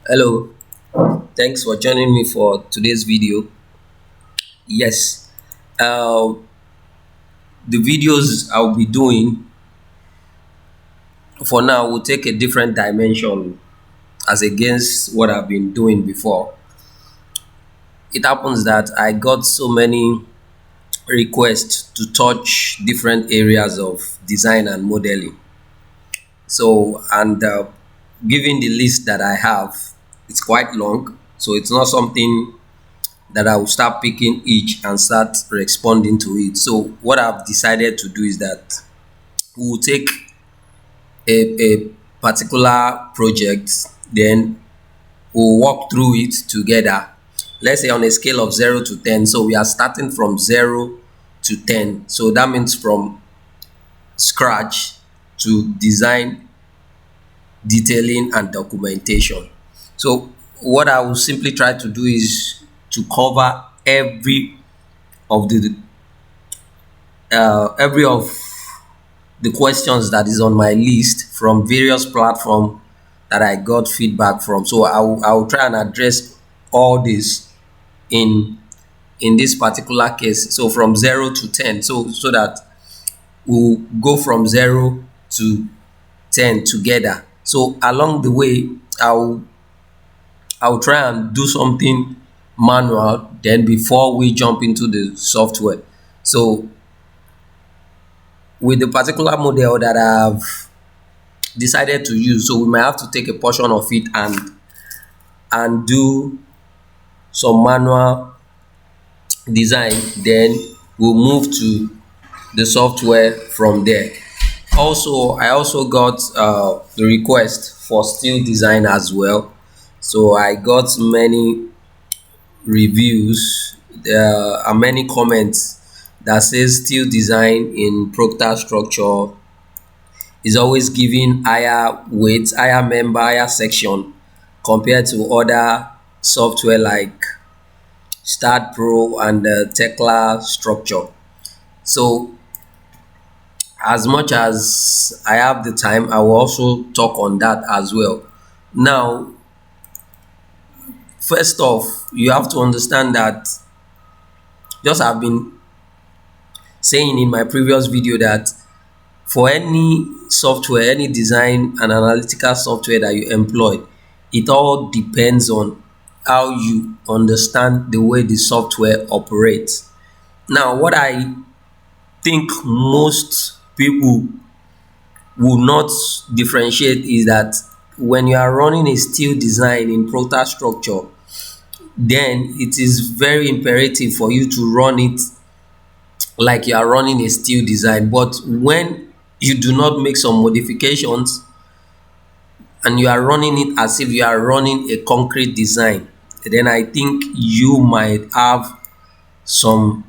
Hello, thanks for joining me for today's video. Yes, uh, the videos I'll be doing for now will take a different dimension as against what I've been doing before. It happens that I got so many requests to touch different areas of design and modeling. And given the list that I have, it's quite long, so it's not something that I will start picking each and start responding to it. So what I've decided to do is that we will take a particular project, then we'll walk through it together. Let's say on a scale of 0 to 10. So we are starting from 0 to 10. So that means from scratch to design, detailing, and documentation. So what I will simply try to do is to cover of the every of the questions that is on my list from various platforms that I got feedback from. So I will try and address all this in this particular case. So from 0 to 10. So that we'll go from 0 to 10 together. So along the way, I'll try and do something manual then before we jump into the software. So with the particular model that I've decided to use, so we might have to take a portion of it and do some manual design, then we'll move to the software from there. Also, I also got the request for still design as well. So I got many reviews, there are many comments that says still design in prota structure is always giving higher weight, higher member, higher section compared to other software like Start Pro and Tekla structure. So as much as I have the time, I will also talk on that as well. Now, first off, you have to understand that just I've been saying in my previous video that for any software, any design and analytical software that you employ, it all depends on how you understand the way the software operates. Now, what I think most people will not differentiate is that when you are running a steel design in prota structure, then it is very imperative for you to run it like you are running a steel design. But when you do not make some modifications and you are running it as if you are running a concrete design, then I think you might have some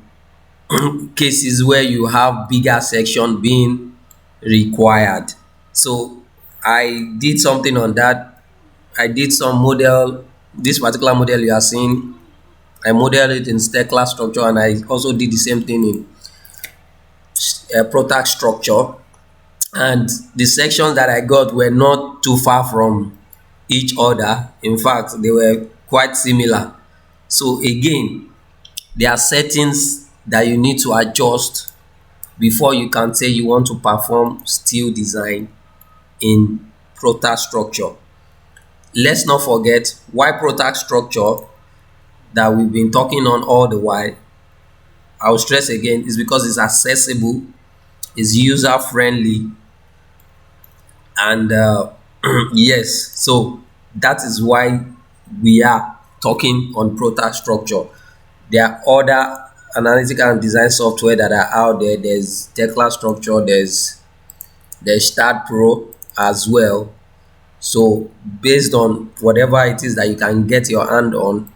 cases where you have bigger section being required. So I did something on that. I did some model, this particular model you are seeing, I modeled it in Stekla structure, and I also did the same thing in protect structure. And the sections that I got were not too far from each other. In fact, they were quite similar. So again, there are settings that you need to adjust before you can say you want to perform steel design in prota structure. Let's not forget why prota structure that we've been talking on all the while. I'll stress again, is because it's accessible, it's user friendly, and yes, so that is why we are talking on prota structure. There are other analytical and design software that are out there. There's Tekla structure, there's Start Pro as well. So based on whatever it is that you can get your hand on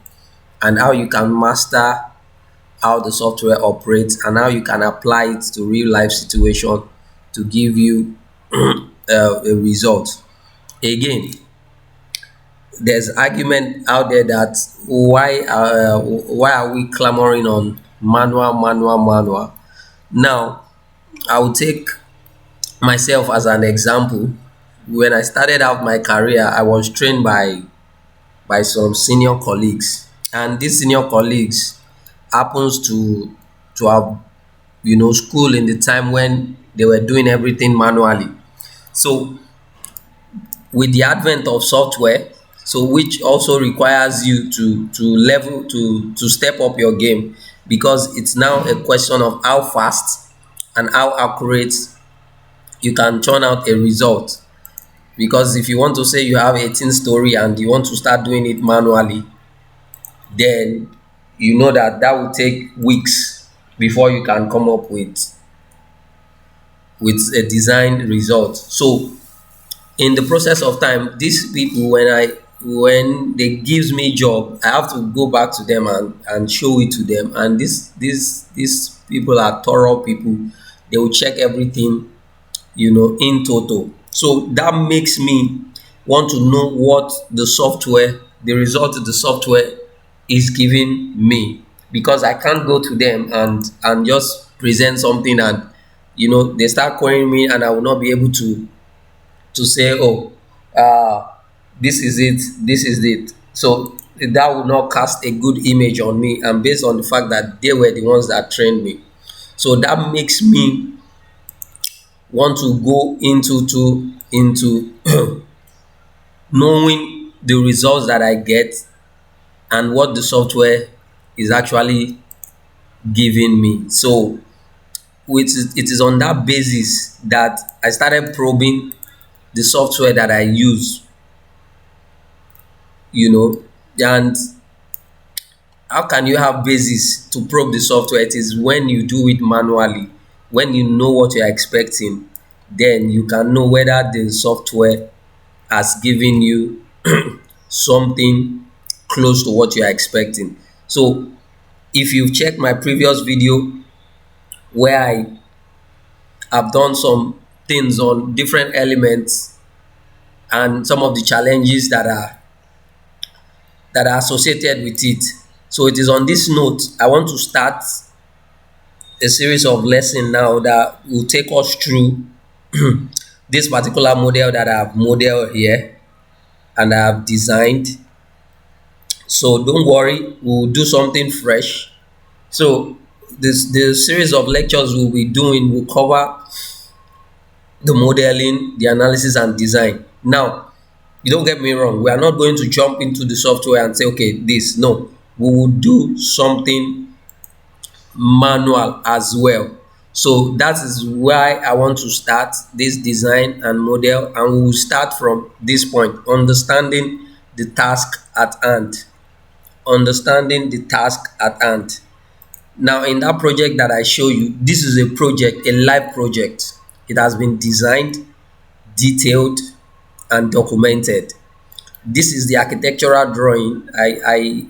and how you can master how the software operates and how you can apply it to real life situation to give you a result. Again, there's argument out there that why are we clamoring on manual. Now, I will take myself as an example. When I started out my career, I was trained by by some senior colleagues, and these senior colleagues happens to have, school in the time when they were doing everything manually. So with the advent of software, so which also requires you to step up your game, because it's now a question of how fast and how accurate you can turn out a result. Because if you want to say you have 18 story and you want to start doing it manually, then you know that that will take weeks before you can come up with a design result. So in the process of time, these people, when they gives me job, I have to go back to them and show it to them. And these people are thorough people. They will check everything, in total. So that makes me want to know what the result of the software is giving me, because I can't go to them and just present something, and they start querying me, and I will not be able to say, oh, uh, this is it, this is it. So that would not cast a good image on me, and based on the fact that they were the ones that trained me. So that makes me want to go into knowing the results that I get and what the software is actually giving me. So it is on that basis that I started probing the software that I use, and how can you have basis to probe the software? It is when you do it manually, when you know what you're expecting, then you can know whether the software has given you something close to what you are expecting. So if you've checked my previous video where I have done some things on different elements and some of the challenges that are associated with it. So it is on this note I want to start a series of lessons now that will take us through this particular model that I've modeled here and I've designed. So don't worry, we'll do something fresh. So the series of lectures we'll be doing will cover the modeling, the analysis, and design. Now, you don't get me wrong, we are not going to jump into the software and say, okay, this. No, we will do something manual as well. So that is why I want to start this design and model, and we will start from this point, understanding the task at hand. Understanding the task at hand. Now, in that project that I show you, this is a project, a live project. It has been designed, detailed, and documented. This is the architectural drawing. I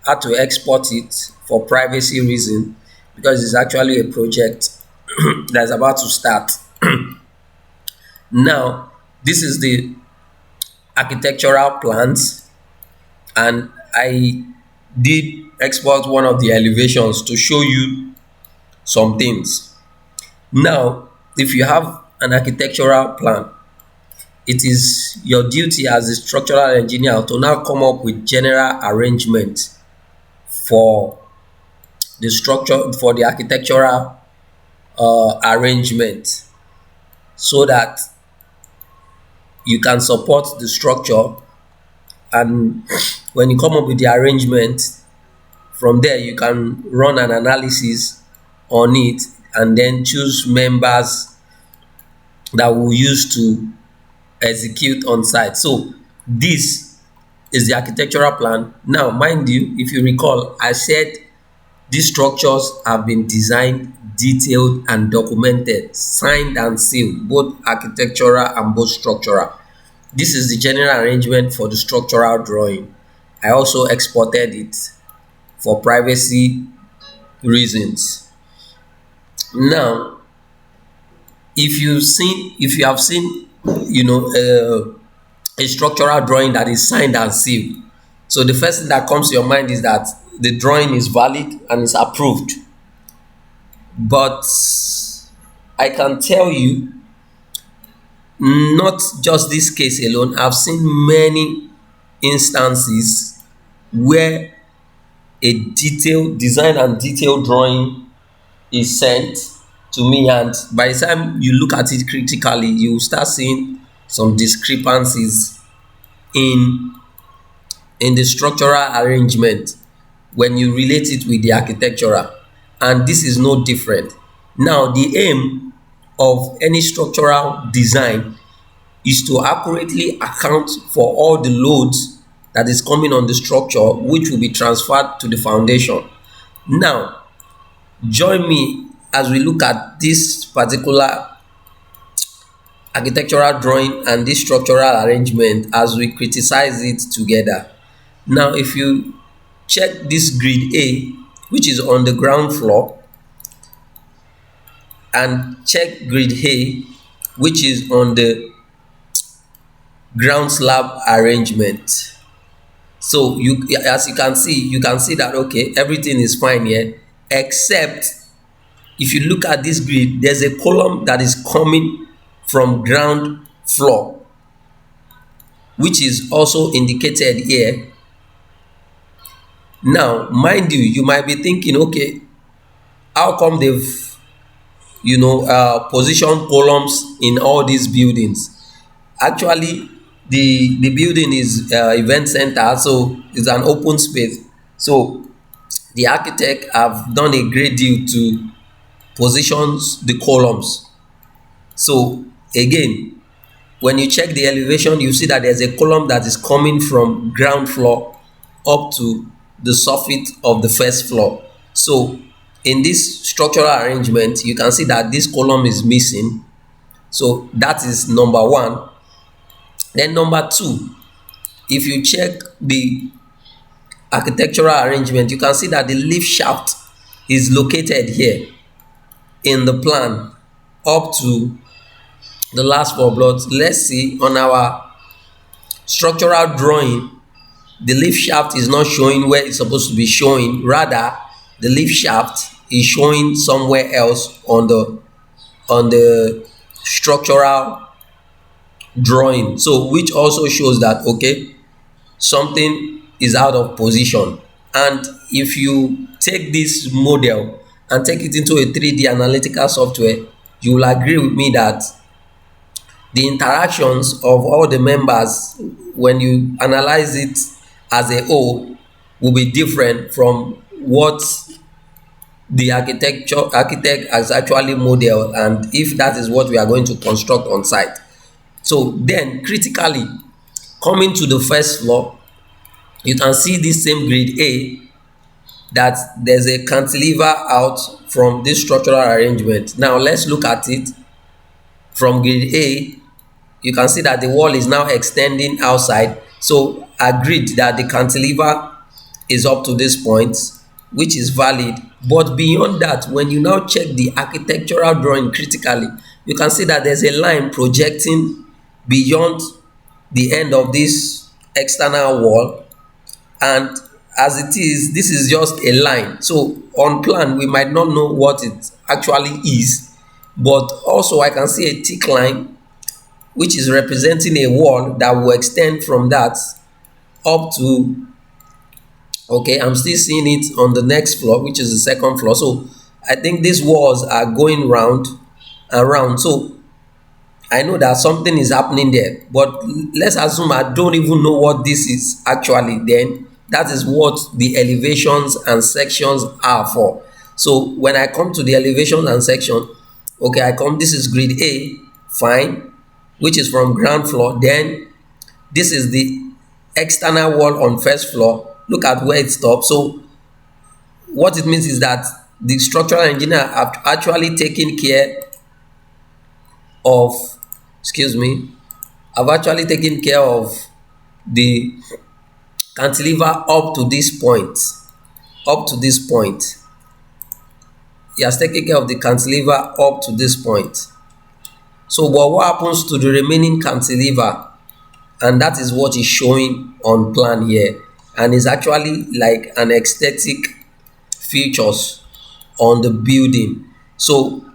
had to export it for privacy reason, because it's actually a project that's about to start. Now, this is the architectural plans, and I did export one of the elevations to show you some things. Now, if you have an architectural plan, it is your duty as a structural engineer to now come up with general arrangement for the structure, for the architectural arrangement, so that you can support the structure. And when you come up with the arrangement, from there you can run an analysis on it and then choose members that will use to execute on site. So this is the architectural plan. Now, mind you, if you recall, I said these structures have been designed, detailed, and documented, signed and sealed, both architectural and both structural. This is the general arrangement for the structural drawing. I also exported it for privacy reasons. Now, if you have seen, a structural drawing that is signed and sealed, so the first thing that comes to your mind is that the drawing is valid and is approved. But I can tell you, not just this case alone, I've seen many instances where a detailed design and detailed drawing is sent to me, and by the time you look at it critically, you start seeing some discrepancies in the structural arrangement when you relate it with the architectural, and this is no different. Now, the aim of any structural design is to accurately account for all the loads that is coming on the structure, which will be transferred to the foundation. Now, join me as we look at this particular architectural drawing and this structural arrangement as we criticize it together. Now, if you check this grid A, which is on the ground floor, and check grid A, which is on the ground slab arrangement. So as you can see that okay, everything is fine here, except if you look at this grid, there's a column that is coming from ground floor, which is also indicated here. Now, mind you, you might be thinking, okay, how come they've positioned columns in all these buildings? Actually, the building is event center, so it's an open space. So the architect have done a great deal to position the columns. So again, when you check the elevation, you see that there's a column that is coming from ground floor up to the surface of the first floor. So in this structural arrangement, you can see that this column is missing. So that is number one. Then number two, if you check the architectural arrangement, you can see that the lift shaft is located here in the plan up to the last four blocks. Let's see, on our structural drawing, the lift shaft is not showing where it's supposed to be showing. Rather, the lift shaft is showing somewhere else on the structural drawing. So which also shows that okay, something is out of position. And if you take this model and take it into a 3D analytical software, you will agree with me that the interactions of all the members, when you analyze it as a whole, will be different from what the architect has actually modeled, and if that is what we are going to construct on site. So then critically, coming to the first floor, you can see this same grid A, that there's a cantilever out from this structural arrangement. Now let's look at it from grid A. You can see that the wall is now extending outside. So agreed that the cantilever is up to this point, which is valid. But beyond that, when you now check the architectural drawing critically, you can see that there's a line projecting beyond the end of this external wall, and as it is, this is just a line. So on plan, we might not know what it actually is, but also I can see a thick line which is representing a wall that will extend from that up to, okay, I'm still seeing it on the next floor, which is the second floor. So I think these walls are going round and round. So I know that something is happening there, but let's assume I don't even know what this is actually. Then that is what the elevations and sections are for. So when I come to the elevation and section, okay, this is grid A, fine, which is from ground floor. Then this is the external wall on first floor. Look at where it stops. So what it means is that the structural engineer have actually taken care of, I've actually taken care of the cantilever up to this point. He has taken care of the cantilever up to this point. So but what happens to the remaining cantilever? And that is what is showing on plan here, and is actually like an aesthetic features on the building. So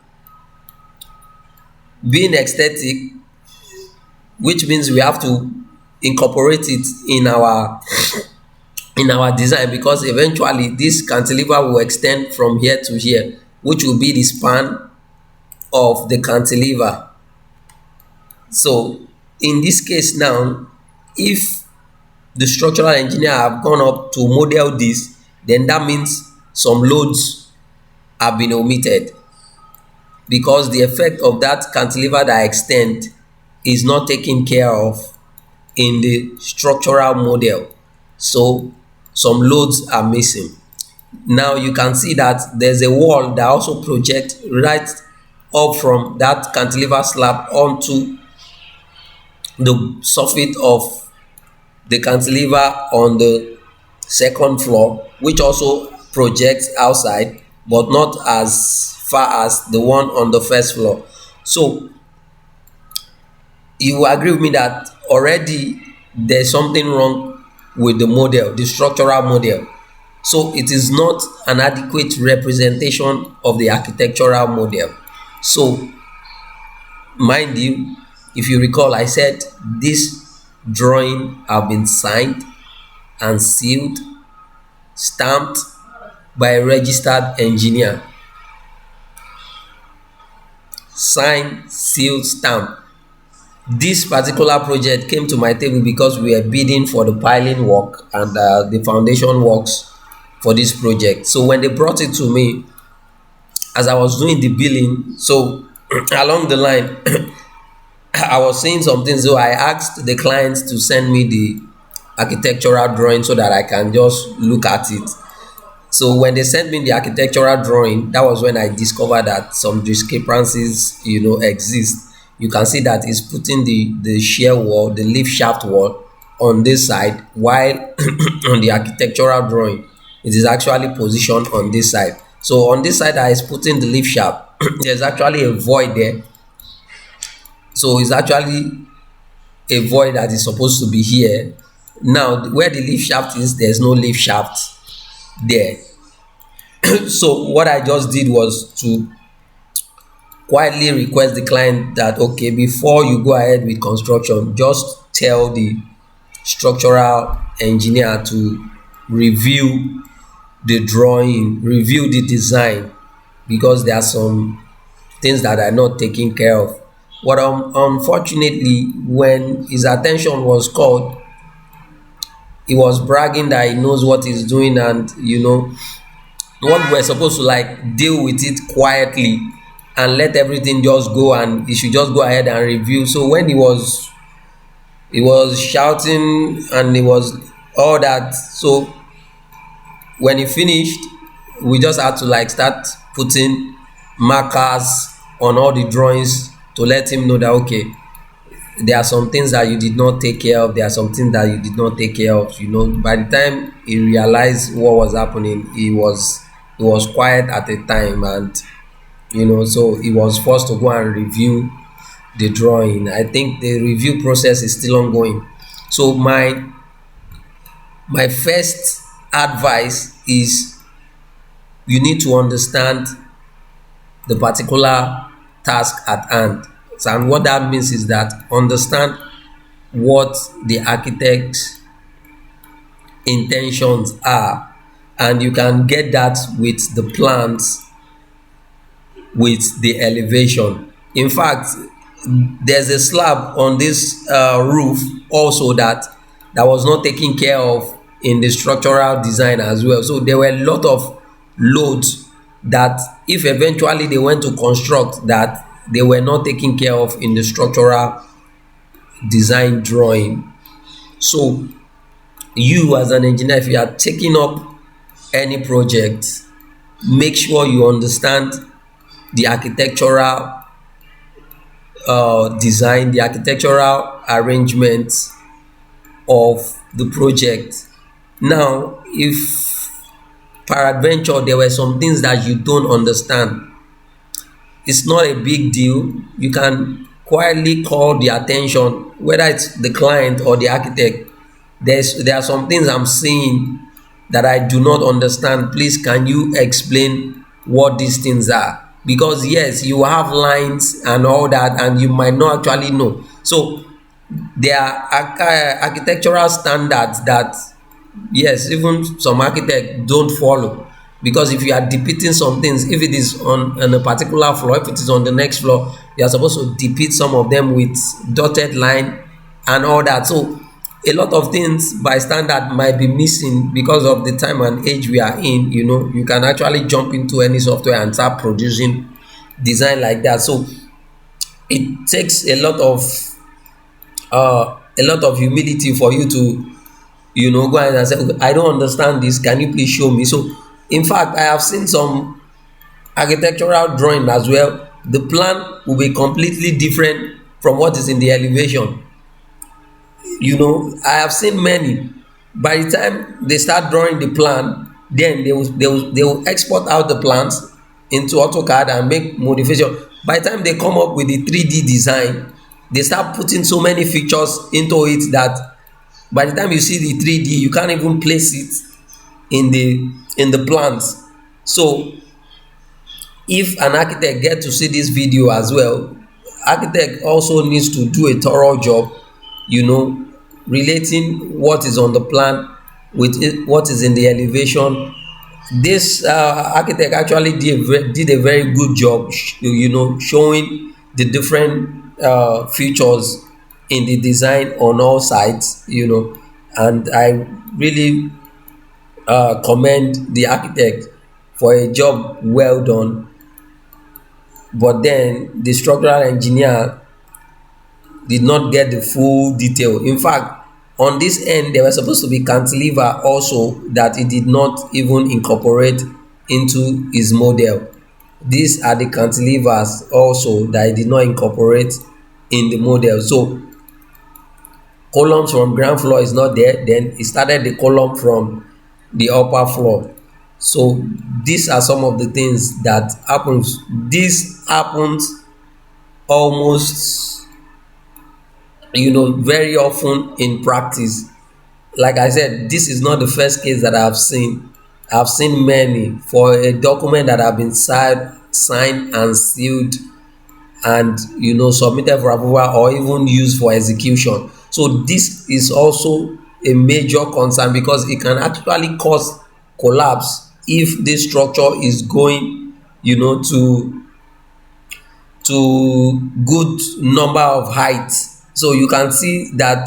being aesthetic, which means we have to incorporate it in our design, because eventually this cantilever will extend from here to here, which will be the span of the cantilever. So in this case now, if the structural engineer have gone up to model this, then that means some loads have been omitted, because the effect of that cantilever that extend is not taken care of in the structural model. So some loads are missing. Now you can see that there's a wall that also projects right up from that cantilever slab onto the surface of the cantilever on the second floor, which also projects outside, but not as far as the one on the first floor. So you agree with me that already there's something wrong with the model, the structural model. So it is not an adequate representation of the architectural model. So mind you, if you recall, I said this drawing have been signed and sealed, stamped by a registered engineer. Signed, sealed, stamped. This particular project came to my table because we were bidding for the piling work and the foundation works for this project. So when they brought it to me, as I was doing the billing, so along the line, I was saying something. So I asked the client to send me the architectural drawing so that I can just look at it. So when they sent me the architectural drawing, that was when I discovered that some discrepancies, exist. You can see that it's putting the shear wall, the lift shaft wall on this side, while on the architectural drawing, it is actually positioned on this side. So on this side that is putting the lift shaft, there's actually a void there. So it's actually a void that is supposed to be here. Now, where the lift shaft is, there's no lift shaft there. So what I just did was to quietly request the client that, okay, before you go ahead with construction, just tell the structural engineer to review the drawing, review the design, because there are some things that are not taken care of. But unfortunately, when his attention was called, he was bragging that he knows what he's doing, and what we're supposed to like deal with it quietly and let everything just go, and he should just go ahead and review. So when he was shouting and he was all that, so when he finished, we just had to like start putting markers on all the drawings to let him know that, okay, there are some things that you did not take care of, there are some things that you did not take care of. By the time he realized what was happening, he was quiet at the time, and so he was forced to go and review the drawing. I think the review process is still ongoing. So my first advice is, you need to understand the particular task at hand. And what that means is that understand what the architect's intentions are, and you can get that with the plans, with the elevation. In fact, there's a slab on this roof also that was not taken care of in the structural design as well. So there were a lot of loads that, if eventually they went to construct, that they were not taken care of in the structural design drawing. So you as an engineer, if you are taking up any project, make sure you understand the architectural design, the architectural arrangement of the project. Now, if peradventure there were some things that you don't understand, it's not a big deal. You can quietly call the attention, whether it's the client or the architect. There are some things I'm seeing that I do not understand. Please, can you explain what these things are? Because yes, you have lines and all that, and you might not actually know. So there are architectural standards that, yes, even some architects don't follow, because if you are depicting some things, if it is on a particular floor, if it is on the next floor, you are supposed to depict some of them with dotted line and all that. So a lot of things by standard might be missing because of the time and age we are in. You can actually jump into any software and start producing design like that. So it takes a lot of humility for you to go ahead and say, "Okay, I don't understand this, can you please show me?" So in fact, I have seen some architectural drawing as well. The plan will be completely different from what is in the elevation. I have seen many. By the time they start drawing the plan, then they will export out the plans into AutoCAD and make modification. By the time they come up with the 3D design, they start putting so many features into it that by the time you see the 3D, you can't even place it in the plans. So if an architect get to see this video as well, architect also needs to do a thorough job, relating what is on the plan with what is in the elevation. This architect actually did a very good job, showing the different features in the design on all sides. And I really commend the architect for a job well done. But then the structural engineer did not get the full detail. In fact, on this end, there was supposed to be cantilever also that he did not even incorporate into his model. These are the cantilevers also that he did not incorporate in the model. So columns from ground floor is not there. Then he started the column from the upper floor. So these are some of the things that happens. This happens almost, very often in practice. Like I said, this is not the first case that I've seen. I've seen many for a document that have been signed and sealed and submitted for approval or even used for execution. So this is also a major concern because it can actually cause collapse if this structure is going to good number of heights. So you can see that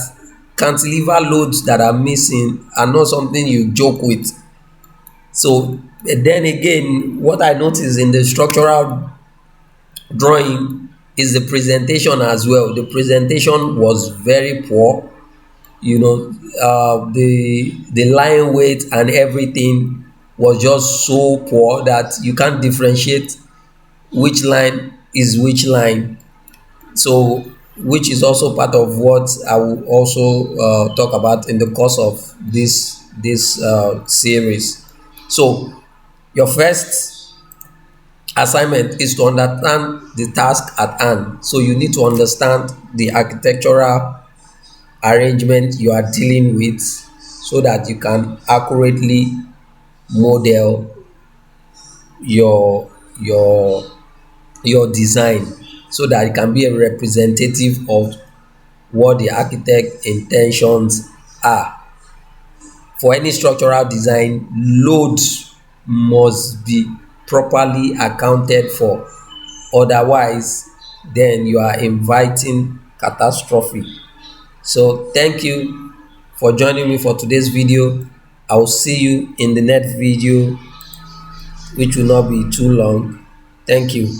cantilever loads that are missing are not something you joke with. So then again, what I noticed in the structural drawing is the presentation as well. The presentation was very poor. The line weight and everything was just so poor that you can't differentiate which line is which line. So which is also part of what I will also talk about in the course of this series. So your first assignment is to understand the task at hand. So you need to understand the architectural arrangement you are dealing with so that you can accurately model your your your design, so that it can be a representative of what the architect intentions are. For any structural design, loads must be properly accounted for, otherwise then you are inviting catastrophe. So thank you for joining me for today's video. I will see you in the next video, which will not be too long. Thank you.